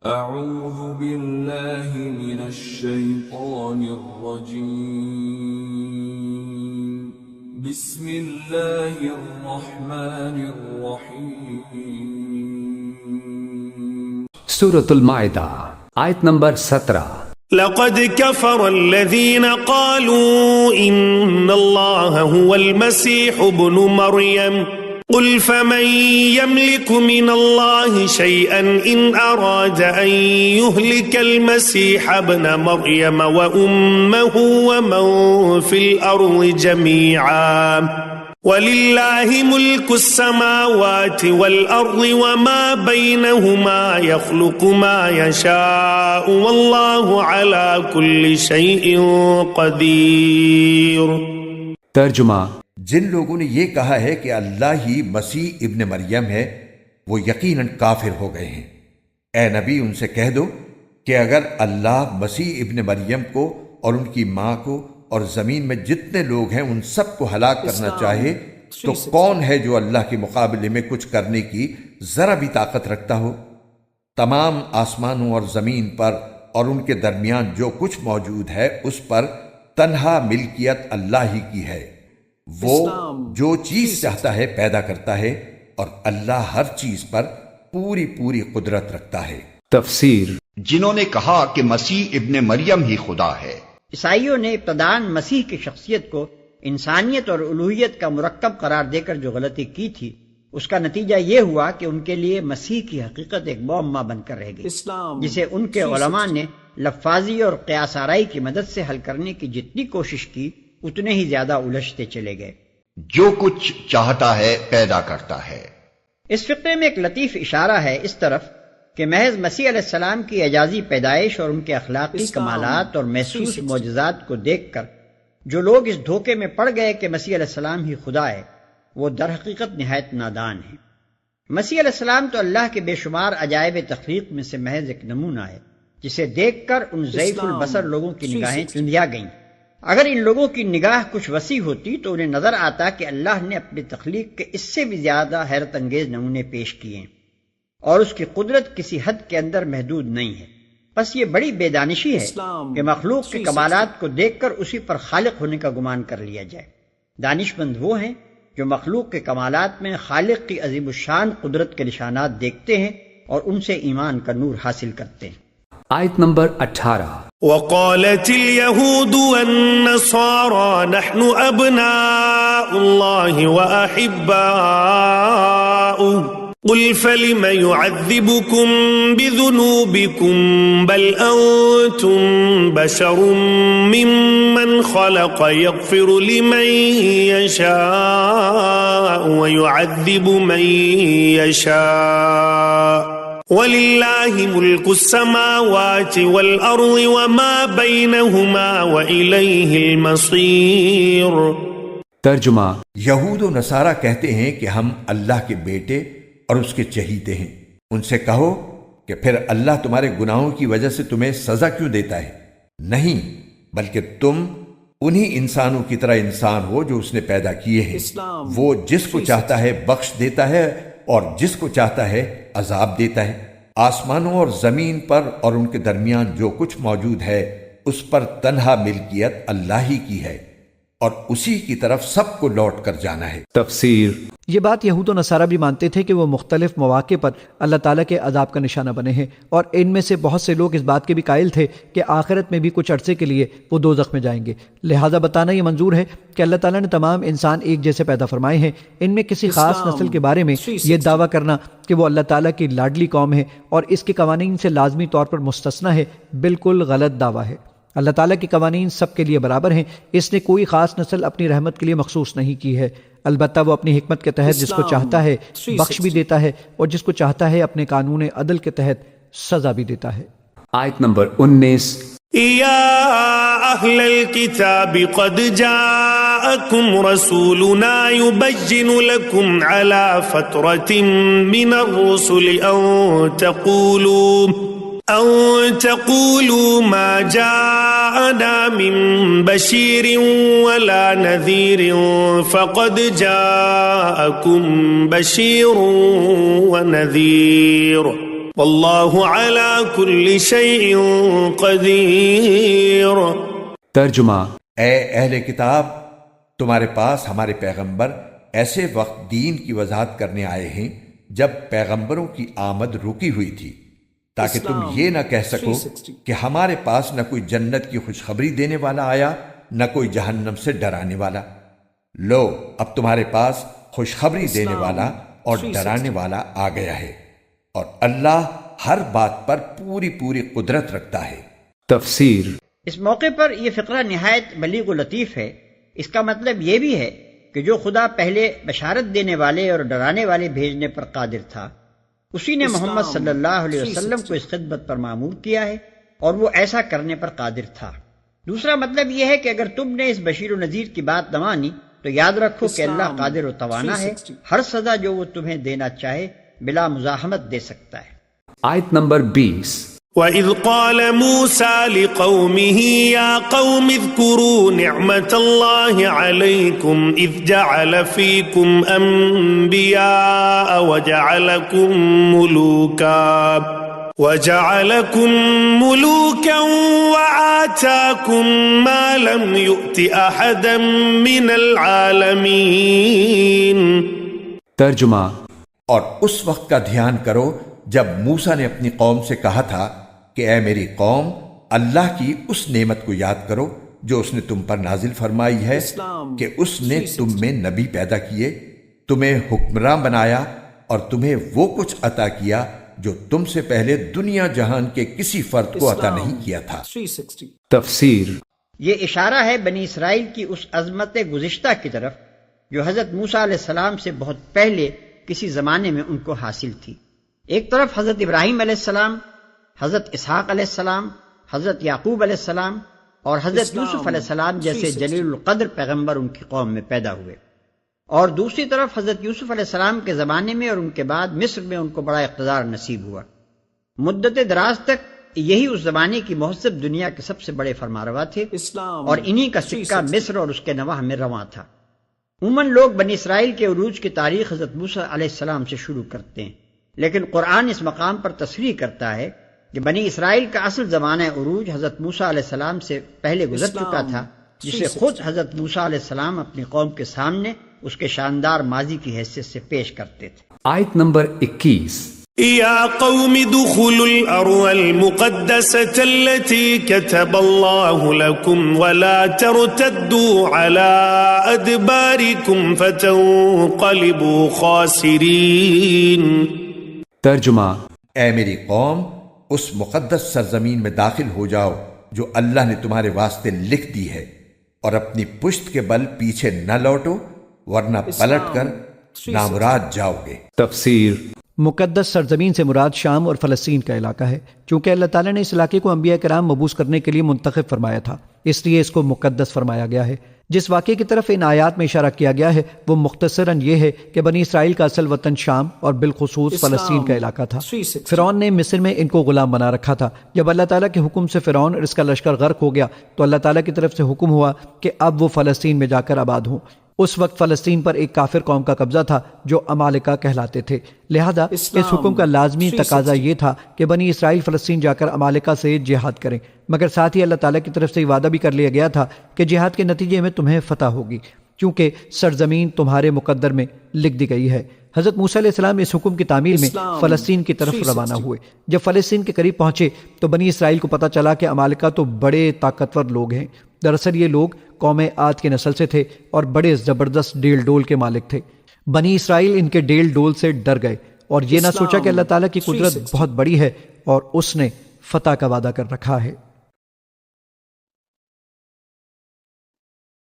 اعوذ باللہ من الشیطان الرجیم بسم اللہ الرحمن الرحیم سورۃ المائدہ آیت نمبر 17۔ لقد كفر الذين قالوا إن الله هو المسيح ابن مريم قل فمن يملك من الله شيئا إن أراد أن يهلك المسيح ابن مريم وأمه ومن في الأرض جميعا وَلِلَّهِ مُلْكُ السَّمَاوَاتِ وَالْأَرْضِ وَمَا بَيْنَهُمَا يَخْلُقُ مَا يَشَاءُ وَاللَّهُ عَلَى كُلِّ شَيْءٍ قَدِيرٌ۔ ترجمہ: جن لوگوں نے یہ کہا ہے کہ اللہ ہی مسیح ابن مریم ہے، وہ یقیناً کافر ہو گئے ہیں۔ اے نبی، ان سے کہہ دو کہ اگر اللہ مسیح ابن مریم کو اور ان کی ماں کو اور زمین میں جتنے لوگ ہیں ان سب کو ہلاک کرنا چاہے تو کون ہے جو اللہ کے مقابلے میں کچھ کرنے کی ذرا بھی طاقت رکھتا ہو؟ تمام آسمانوں اور زمین پر اور ان کے درمیان جو کچھ موجود ہے اس پر تنہا ملکیت اللہ ہی کی ہے۔ وہ جو چیز چاہتا ہے پیدا کرتا ہے اور اللہ ہر چیز پر پوری قدرت رکھتا ہے۔ تفسیر: جنہوں نے کہا کہ مسیح ابن مریم ہی خدا ہے، عیسائیوں نے ابتداً مسیح کی شخصیت کو انسانیت اور الوہیت کا مرکب قرار دے کر جو غلطی کی تھی، اس کا نتیجہ یہ ہوا کہ ان کے لیے مسیح کی حقیقت ایک معمہ بن کر رہ گئی، جسے ان کے علماء نے لفاظی اور قیاس آرائی کی مدد سے حل کرنے کی جتنی کوشش کی اتنے ہی زیادہ الجھتے چلے گئے۔ جو کچھ چاہتا ہے پیدا کرتا ہے۔ اس فقرے میں ایک لطیف اشارہ ہے اس طرف کہ محض مسیح علیہ السلام کی اعجازی پیدائش اور ان کے اخلاقی کمالات اور محسوس معجزات کو دیکھ کر جو لوگ اس دھوکے میں پڑ گئے کہ مسیح علیہ السلام ہی خدا ہے، وہ در حقیقت نہایت نادان ہیں۔ مسیح علیہ السلام تو اللہ کے بے شمار عجائب تخلیق میں سے محض ایک نمونہ ہے، جسے دیکھ کر ان ضعیف البصر لوگوں کی نگاہیں چندیا گئیں۔ اگر ان لوگوں کی نگاہ کچھ وسیع ہوتی تو انہیں نظر آتا کہ اللہ نے اپنی تخلیق کے اس سے بھی زیادہ حیرت انگیز نمونے پیش کیے ہیں اور اس کی قدرت کسی حد کے اندر محدود نہیں ہے۔ بس یہ بڑی بے دانشی ہے کہ مخلوق کے کمالات کو دیکھ کر اسی پر خالق ہونے کا گمان کر لیا جائے۔ دانش مند وہ ہیں جو مخلوق کے کمالات میں خالق کی عظیم الشان قدرت کے نشانات دیکھتے ہیں اور ان سے ایمان کا نور حاصل کرتے ہیں۔ آیت نمبر 18۔ وقالت اليهود والنصارى نحن أبناء الله وأحباؤه قل فلم يعذبكم بذنوبكم بل أنتم بشر ممن خلق يغفر لمن يشاء ويعذب من يشاء وَلِلَّهِ مُلْكُ السَّمَاوَاتِ وَالْأَرْضِ وَمَا بَيْنَهُمَا وَإِلَيْهِ الْمَصِيرُ۔ ترجمہ: یہود و نصارہ کہتے ہیں کہ ہم اللہ کے بیٹے اور اس کے چہیتے ہیں۔ ان سے کہو کہ پھر اللہ تمہارے گناہوں کی وجہ سے تمہیں سزا کیوں دیتا ہے؟ نہیں، بلکہ تم انہی انسانوں کی طرح انسان ہو جو اس نے پیدا کیے ہیں۔ وہ جس کو چاہتا ہے بخش دیتا ہے اور جس کو چاہتا ہے عذاب دیتا ہے۔ آسمانوں اور زمین پر اور ان کے درمیان جو کچھ موجود ہے اس پر تنہا ملکیت اللہ ہی کی ہے اور اسی کی طرف سب کو لوٹ کر جانا ہے۔ تفسیر: یہ بات یہود و نصارہ بھی مانتے تھے کہ وہ مختلف مواقع پر اللہ تعالیٰ کے عذاب کا نشانہ بنے ہیں، اور ان میں سے بہت سے لوگ اس بات کے بھی قائل تھے کہ آخرت میں بھی کچھ عرصے کے لیے وہ دوزخ میں جائیں گے۔ لہٰذا بتانا یہ منظور ہے کہ اللہ تعالیٰ نے تمام انسان ایک جیسے پیدا فرمائے ہیں۔ ان میں کسی خاص نسل کے بارے میں یہ دعویٰ کرنا کہ وہ اللہ تعالیٰ کی لاڈلی قوم ہے اور اس کے قوانین سے لازمی طور پر مستثنیٰ ہے، بالکل غلط دعویٰ ہے۔ اللہ تعالیٰ کے قوانین سب کے لیے برابر ہیں۔ اس نے کوئی خاص نسل اپنی رحمت کے لیے مخصوص نہیں کی ہے، البتہ وہ اپنی حکمت کے تحت جس کو چاہتا ہے بخش بھی دیتا ہے اور جس کو چاہتا ہے اپنے قانون عدل کے تحت سزا بھی دیتا ہے۔ آیت نمبر 19۔ یا اہل الکتاب قد جاءکم رسولنا یبین لکم علی فترۃ من الرسل أن تقولوا ما جاءنا من بشير ولا نذير فقد جاءكم بشير ونذير واللہ علی کل شیء قدیر۔ ترجمہ، اے اہل کتاب، تمہارے پاس ہمارے پیغمبر ایسے وقت دین کی وضاحت کرنے آئے ہیں جب پیغمبروں کی آمد رکی ہوئی تھی، تاکہ تم یہ نہ کہہ سکو کہ ہمارے پاس نہ کوئی جنت کی خوشخبری دینے والا آیا نہ کوئی جہنم سے ڈرانے والا۔ لو، اب تمہارے پاس خوشخبری دینے والا اور ڈرانے والا آ گیا ہے، اور اللہ ہر بات پر پوری قدرت رکھتا ہے۔ تفسیر۔ اس موقع پر یہ فقرہ نہایت بلیغ و لطیف ہے۔ اس کا مطلب یہ بھی ہے کہ جو خدا پہلے بشارت دینے والے اور ڈرانے والے بھیجنے پر قادر تھا، اسی نے محمد صلی اللہ علیہ وسلم کو اس خدمت پر مامور کیا ہے، اور وہ ایسا کرنے پر قادر تھا۔ دوسرا مطلب یہ ہے کہ اگر تم نے اس بشیر و نذیر کی بات نہ مانی تو یاد رکھو کہ اللہ قادر و توانا ہے، ہر سزا جو وہ تمہیں دینا چاہے بلا مزاحمت دے سکتا ہے۔ آیت نمبر 20۔ وَإِذْ قَالَ مُوسَى لِقَوْمِهِ يَا قَوْمِ اذْكُرُوا نِعْمَةَ اللَّهِ عَلَيْكُمْ إِذْ جَعَلَ فِيكُمْ أَنْبِيَاءَ وَجَعَلَكُمْ مُلُوكًا وَآتَاكُمْ مَا لَمْ يُؤْتِ أَحَدًا مِّنَ الْعَالَمِينَ۔ ترجمہ، اور اس وقت کا دھیان کرو جب موسیٰ نے اپنی قوم سے کہا تھا کہ اے میری قوم، اللہ کی اس نعمت کو یاد کرو جو اس نے تم پر نازل فرمائی ہے کہ اس نے تم میں نبی پیدا کیے، تمہیں حکمراں بنایا اور تمہیں وہ کچھ عطا کیا جو تم سے پہلے دنیا جہان کے کسی فرد کو عطا نہیں کیا تھا۔ تفسیر۔ یہ اشارہ ہے بنی اسرائیل کی اس عظمت گزشتہ کی طرف جو حضرت موسیٰ علیہ السلام سے بہت پہلے کسی زمانے میں ان کو حاصل تھی۔ ایک طرف حضرت ابراہیم علیہ السلام، حضرت اسحاق علیہ السلام، حضرت یعقوب علیہ السلام اور حضرت یوسف علیہ السلام جیسے جلیل القدر پیغمبر ان کی قوم میں پیدا ہوئے، اور دوسری طرف حضرت یوسف علیہ السلام کے زمانے میں اور ان کے بعد مصر میں ان کو بڑا اقتدار نصیب ہوا۔ مدت دراز تک یہی اس زمانے کی مہذب دنیا کے سب سے بڑے فرمانروا تھے، اور انہی کا سکہ مصر اور اس کے نواح میں رواں تھا۔ عموماً لوگ بنی اسرائیل کے عروج کی تاریخ حضرت موسیٰ علیہ السلام سے شروع کرتے ہیں، لیکن قرآن اس مقام پر تصریح کرتا ہے کہ بنی اسرائیل کا اصل زمانہ عروج حضرت موسیٰ علیہ السلام سے پہلے گزر چکا تھا، جسے خود حضرت موسیٰ علیہ السلام اپنی قوم کے سامنے اس کے شاندار ماضی کی حیثیت سے پیش کرتے تھے۔ آیت نمبر 21۔ یا قوم ادخلوا الارض المقدسة التي كتب الله لكم ولا ترتدوا على ادباركم فتنقلبوا خاسرين۔ ترجمہ، اے میری قوم، اس مقدس سرزمین میں داخل ہو جاؤ جو اللہ نے تمہارے واسطے لکھ دی ہے، اور اپنی پشت کے بل پیچھے نہ لوٹو، ورنہ پلٹ کر نامراد جاؤ گے۔ تفسیر۔ مقدس سرزمین سے مراد شام اور فلسطین کا علاقہ ہے، چونکہ اللہ تعالیٰ نے اس علاقے کو انبیاء کرام مبعوث کرنے کے لیے منتخب فرمایا تھا، اس لیے اس کو مقدس فرمایا گیا ہے۔ جس واقعے کی طرف ان آیات میں اشارہ کیا گیا ہے وہ مختصراً یہ ہے کہ بنی اسرائیل کا اصل وطن شام اور بالخصوص فلسطین کا علاقہ تھا۔ فرعون نے مصر میں ان کو غلام بنا رکھا تھا۔ جب اللہ تعالیٰ کے حکم سے فرعون اور اس کا لشکر غرق ہو گیا تو اللہ تعالیٰ کی طرف سے حکم ہوا کہ اب وہ فلسطین میں جا کر آباد ہوں۔ اس وقت فلسطین پر ایک کافر قوم کا قبضہ تھا جو عمالقہ کہلاتے تھے، لہذا اس حکم کا لازمی تقاضا یہ تھا کہ بنی اسرائیل فلسطین جا کر عمالقہ سے جہاد کریں، مگر ساتھ ہی اللہ تعالیٰ کی طرف سے یہ وعدہ بھی کر لیا گیا تھا کہ جہاد کے نتیجے میں تمہیں فتح ہوگی، کیونکہ سرزمین تمہارے مقدر میں لکھ دی گئی ہے۔ حضرت موسیٰ علیہ السلام اس حکم کی تعمیل میں فلسطین کی طرف روانہ ہوئے۔ جب فلسطین کے قریب پہنچے تو بنی اسرائیل کو پتہ چلا کہ عمالقہ تو بڑے طاقتور لوگ ہیں۔ دراصل یہ لوگ قوم عاد کی نسل سے تھے اور بڑے زبردست ڈیل ڈول کے مالک تھے۔ بنی اسرائیل ان کے ڈیل ڈول سے ڈر گئے اور یہ نہ سوچا کہ اللہ تعالیٰ کی قدرت بہت بڑی ہے اور اس نے فتح کا وعدہ کر رکھا ہے۔